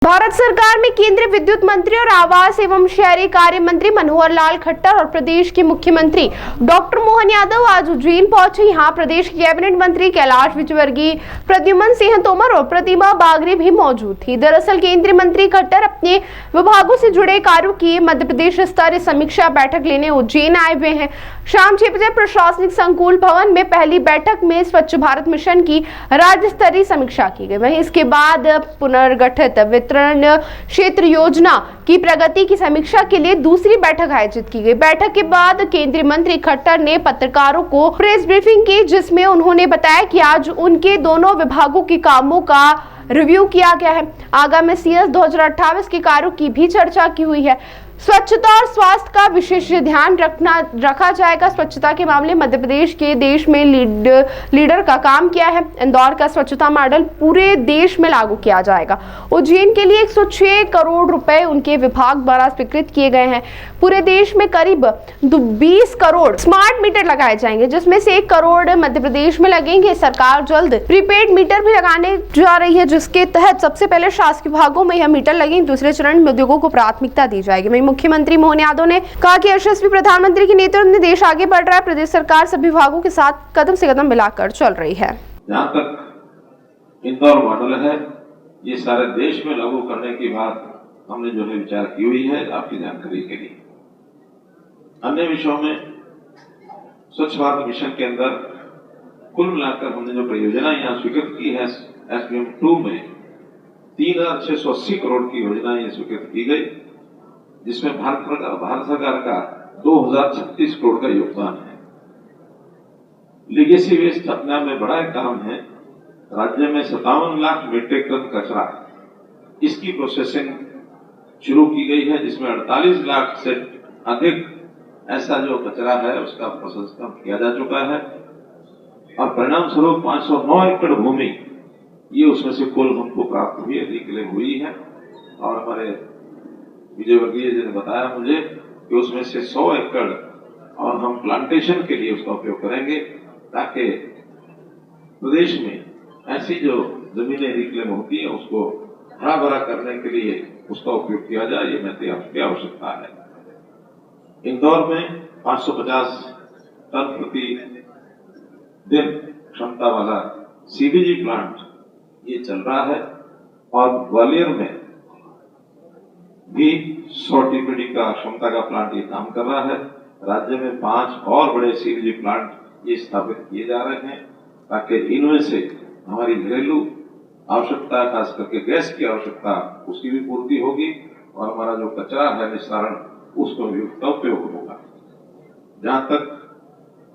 भारत सरकार में केंद्रीय विद्युत मंत्री और आवास एवं शहरी कार्य मंत्री मनोहर लाल खट्टर और प्रदेश के मुख्यमंत्री डॉक्टर मोहन यादव आज उज्जैन पहुंचे। यहां प्रदेश के कैबिनेट मंत्री कैलाश विजयवर्गीय, प्रद्युम्न सिंह तोमर और प्रतिमा बागरे भी मौजूद थी। दरअसल केंद्रीय मंत्री खट्टर अपने विभागों से जुड़े कार्यों की मध्य प्रदेश स्तरीय समीक्षा बैठक लेने उज्जैन आए हुए हैं। शाम 6 बजे प्रशासनिक संकुल भवन में पहली बैठक में स्वच्छ भारत मिशन की राज्य स्तरीय समीक्षा की गई। वहीं इसके बाद पुनर्गठित वितरण क्षेत्र योजना की प्रगति की समीक्षा के लिए दूसरी बैठक आयोजित की गई। बैठक के बाद केंद्रीय मंत्री खट्टर ने पत्रकारों को प्रेस ब्रीफिंग की, जिसमें उन्होंने बताया कि आज उनके दोनों विभागों के कामों का रिव्यू किया गया है। आगामी CS 2028 के कार्यों की भी चर्चा की हुई है। स्वच्छता और स्वास्थ्य का विशेष ध्यान रखा जाएगा। स्वच्छता के मामले मध्य प्रदेश के देश में लीडर का काम किया है। इंदौर का स्वच्छता मॉडल पूरे देश में लागू किया जाएगा। उज्जैन के लिए 106 करोड़ रुपए उनके विभाग द्वारा स्वीकृत किए गए हैं। पूरे देश में करीब 20 करोड़ स्मार्ट मीटर लगाए जाएंगे, जिसमें से 1 करोड़ मध्य प्रदेश में लगेंगे। सरकार जल्द प्रीपेड मीटर भी लगाने जा रही है, जिसके तहत सबसे पहले शासकीय विभागों में यह मीटर लगेंगे। दूसरे चरण में उद्योगों को प्राथमिकता दी जाएगी। मुख्यमंत्री मोहन यादव ने कहा कि यशस्वी प्रधानमंत्री के नेतृत्व में देश आगे बढ़ रहा है। प्रदेश सरकार सभी विभागों के साथ कदम से कदम मिलाकर चल रही है। जहाँ तक इंदौर मॉडल है, ये सारे देश में लागू करने की बात हमने जो है विचार की हुई है, आपकी जानकारी के लिए। अन्य विषयों में स्वच्छ भारत मिशन के अंदर कुल मिलाकर हमने जो परियोजना यहाँ स्वीकृत की है, SBM 2 में 3680 करोड़ की योजना ये स्वीकृत की गई, जिसमें भारत सरकार का 2036 करोड़ का योगदान है। लीगेसी वेस्ट अपने आप में बड़ा एक काम है। राज्य में 57 लाख मीट्रिक टन कचरा, इसकी प्रोसेसिंग शुरू की गई है, जिसमें 48 लाख से अधिक ऐसा जो कचरा है उसका प्रसंस्करण किया जा चुका है और परिणाम स्वरूप 509 एकड़ भूमि ये उसमें से कुल हमको प्राप्त हुई हुई है। और हमारे विजयवर्गीय जी ने बताया मुझे कि उसमें से 100 एकड़ और हम प्लांटेशन के लिए उसका उपयोग करेंगे, ताकि प्रदेश में ऐसी जो जमीनें रिक्लेम होती है उसको हरा भरा करने के लिए उसका उपयोग किया जाए। ये महत्व की आवश्यकता है। इंदौर में 550 टन प्रति दिन क्षमता वाला CBG प्लांट ये चल रहा है और ग्वालियर में भी 100 TPD का क्षमता का प्लांट ये काम कर रहा है। राज्य में 5 और बड़े CBG प्लांट ये स्थापित किए जा रहे हैं, ताकि इनमें से हमारी घरेलू आवश्यकता, खास करके गैस की आवश्यकता, उसकी भी पूर्ति होगी और हमारा जो कचरा है निस्तारण, उसको भी उसका उपयोग होगा। जहां तक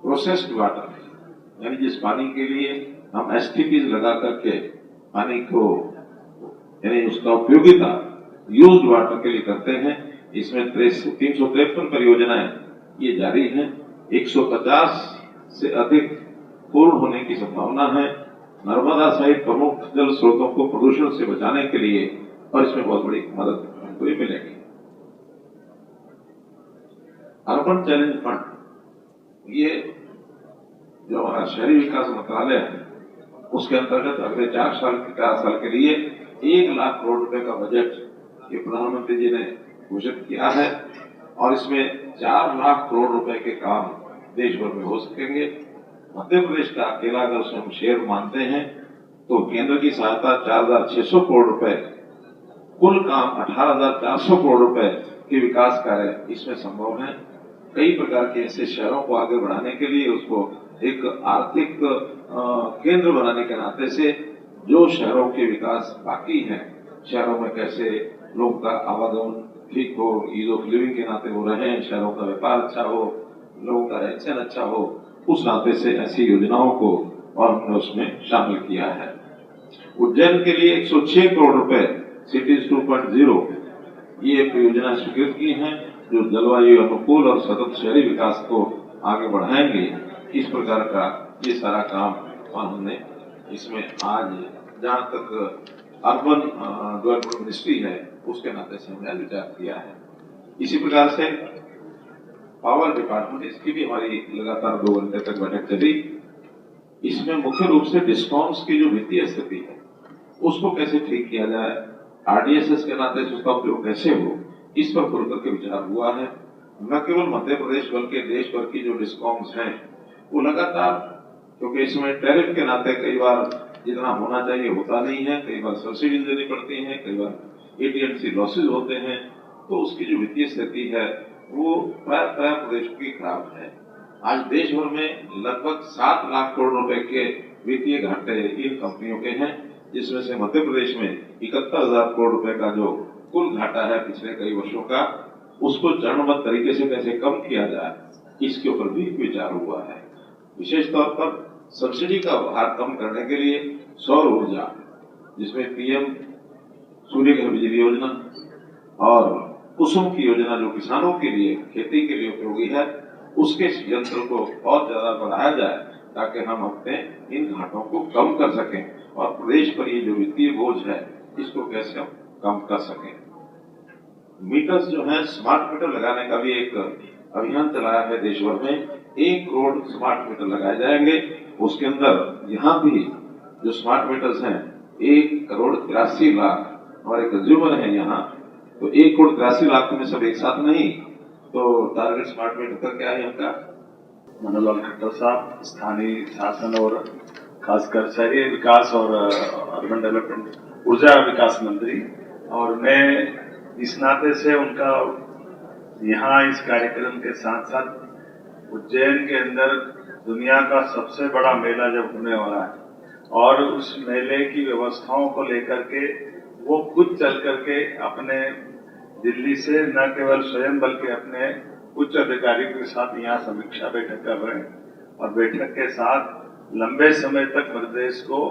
प्रोसेस्ड वाटर यानी जिस पानी के लिए हम STPs लगा करके पानी को यानी उसका उपयोगिता यूज्ड वाटर के लिए करते हैं, इसमें 353 परियोजनाएं ये जारी हैं। 150 से अधिक पूर्ण होने की संभावना है। नर्मदा सहित प्रमुख जल स्रोतों को प्रदूषण से बचाने के लिए, और इसमें बहुत बड़ी मदद हमको ये मिलेगी। अर्बन चैलेंज फंड ये जो हमारा शहरी विकास मंत्रालय है, उसके अंतर्गत अगले 4 साल के लिए 1 लाख करोड़ रुपए का बजट ये प्रधानमंत्री जी ने घोषित किया है और इसमें 4 लाख करोड़ रुपए के काम देश भर में हो सकेंगे। मध्य प्रदेश का अकेला अगर उसमें हम शेयर मानते हैं तो केंद्र की सहायता 4600 करोड़ रुपए, कुल काम 18400 करोड़ रुपए के विकास कार्य इसमें संभव है। कई प्रकार के ऐसे शहरों को आगे बढ़ाने के लिए उसको एक आर्थिक केंद्र बनाने के नाते से जो शहरों के विकास बाकी हैं, शहरों में कैसे लोगों का आवागमन ठीक हो, ईज ऑफ लिविंग के नाते हो रहे हैं, शहरों का व्यापार अच्छा हो, लोगों का रहन सहन अच्छा हो, उस नाते से ऐसी योजनाओं को और हमने उसमें शामिल किया है। उज्जैन के लिए 106 करोड़ रुपए सिटीज 2.0 ये परियोजना स्वीकृत की है, जो जलवायु अनुकूल और सतत शहरी विकास को आगे बढ़ाएंगे। इस प्रकार का ये सारा काम और हमने इसमें आज जहां तक अर्बन डेवलपमेंट मिनिस्ट्री है उसके नाते से हमने विचार किया है। इसी प्रकार से पावर डिपार्टमेंट, इसकी भी हमारी लगातार 2 घंटे तक बैठक चली। इसमें मुख्य रूप से डिस्कॉम्स की जो वित्तीय स्थिति है उसको कैसे ठीक किया जाए, आरडीएसएस के नाते उसका उपयोग कैसे हो, इस पर खुल करके विचार हुआ है। न केवल मध्य प्रदेश बल्कि देश भर की जो डिस्कॉम्स हैं वो लगातार, क्योंकि इसमें टैरिफ के नाते कई बार जितना होना चाहिए होता नहीं है, कई बार सब्सिडी देनी पड़ती है, कई बार एटीएमसी लॉसेज होते हैं, तो उसकी जो वित्तीय स्थिति है वो प्राय प्रदेशों की खराब है। आज देश भर में लगभग 7 लाख करोड़ रुपए के वित्तीय घाटे इन कंपनियों के हैं, जिसमें से मध्य प्रदेश में 71,000 करोड़ रुपए का जो कुल घाटा है पिछले कई वर्षों का, उसको चरणबद्ध तरीके से कैसे कम किया जाए, इसके ऊपर भी विचार हुआ है। विशेष तौर पर सब्सिडी का भार कम करने के लिए सौर ऊर्जा, जिसमें पीएम सूर्य घर बिजली योजना और कुसुम की योजना जो किसानों के लिए, खेती के लिए उपयोगी है, उसके यंत्र को और ज्यादा बढ़ाया जाए ताकि हम अपने इन घाटों को कम कर सकें और प्रदेश पर ये जो वित्तीय बोझ है इसको कैसे हम कम कर सकें। मीटर्स जो है, स्मार्ट मीटर लगाने का भी एक अभियान चलाया है देश भर में। 1 करोड़ स्मार्ट मीटर लगाए जाएंगे। उसके अंदर यहाँ भी जो स्मार्ट मीटर्स हैं 1,83,00,000 हमारे कंज्यूमर हैं यहाँ, तो 1,83,00,000 में सब एक साथ नहीं, तो टारगेट स्मार्ट मीटर का क्या है इनका? मनोहरलाल खट्टर साहब, स्थानीय शासन और खासकर शहरी विकास और अर्बन डेवलपमेंट ऊर्जा विकास मंत्री, और मैं इस नाते से उनका यहाँ इस कार्यक्रम के साथ साथ उज्जैन के अंदर दुनिया का सबसे बड़ा मेला जब होने वाला है और उस मेले की व्यवस्थाओं को लेकर के वो खुद चल करके अपने दिल्ली से न केवल स्वयं बल्कि अपने उच्च अधिकारियों के साथ यहाँ समीक्षा बैठक कर रहे हैं और बैठक के साथ लंबे समय तक प्रदेश को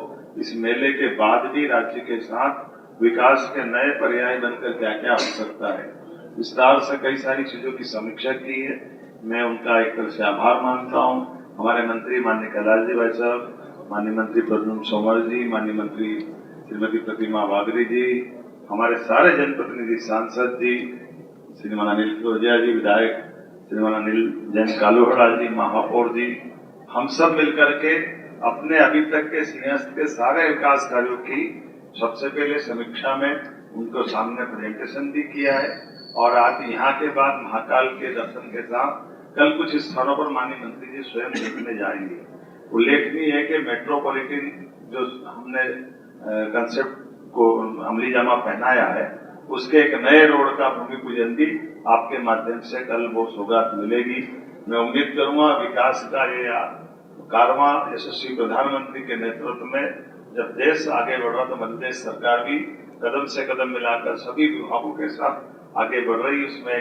इस मेले के बाद भी राज्य के साथ विकास के नए पर्याय बनकर क्या क्या हो सकता है, विस्तार से कई सारी चीजों की समीक्षा की है। मैं उनका एक तरह से आभार मानता हूँ। हमारे मंत्री माननीय कैलाश जी भाई साहब, माननीय मंत्री प्रद्युम्न तोमर जी, माननीय मंत्री श्रीमती प्रतिमा बागरी जी, हमारे सारे जनप्रतिनिधि, सांसद जी, श्रीमान अनिल फिरोजिया जी विधायक, श्रीमान अनिल जैन कालूहड़ा जी, महापौर जी, हम सब मिलकर के अपने अभी तक के सिंहस्थ के सारे विकास कार्यों की सबसे पहले समीक्षा में उनको सामने प्रेजेंटेशन भी किया है और आज यहाँ के बाद महाकाल के दर्शन के साथ कल कुछ स्थानों पर माननीय मंत्री जी स्वयं देखने जाएंगे। उल्लेखनीय है कि मेट्रोपॉलिटन जो हमने कंसेप्ट को अमली जामा पहनाया है, उसके एक नए रोड का भूमि पूजन भी आपके माध्यम से कल वो सौगात मिलेगी। मैं उम्मीद करूंगा विकास का ये कारवां यशस्वी प्रधानमंत्री के नेतृत्व में जब देश आगे बढ़ रहा तो मध्य प्रदेश सरकार भी कदम से कदम मिलाकर सभी विभागों के साथ आगे बढ़ रही। उसमें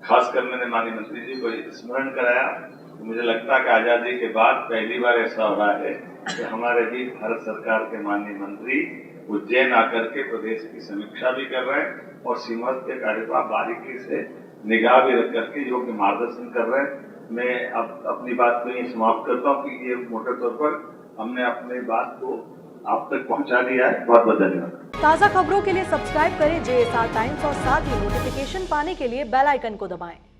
खासकर मैंने माननीय मंत्री जी को स्मरण कराया। तो मुझे लगता है कि आजादी के बाद पहली बार ऐसा हो रहा है कि हमारे भी भारत सरकार के माननीय मंत्री उज्जैन आकर के प्रदेश की समीक्षा भी कर रहे हैं और सीमांत के कार्य पर बारीकी से निगाह भी रख करके योग्य मार्गदर्शन कर रहे हैं। मैं अब अपनी बात को यही समाप्त करता हूँ कि ये मोटे तौर पर हमने अपनी बात को आप तक पहुंचा दिया है। बहुत बहुत धन्यवाद। ताज़ा खबरों के लिए सब्सक्राइब करें JSR टाइम्स और साथ ही नोटिफिकेशन पाने के लिए बेल आइकन को दबाएं।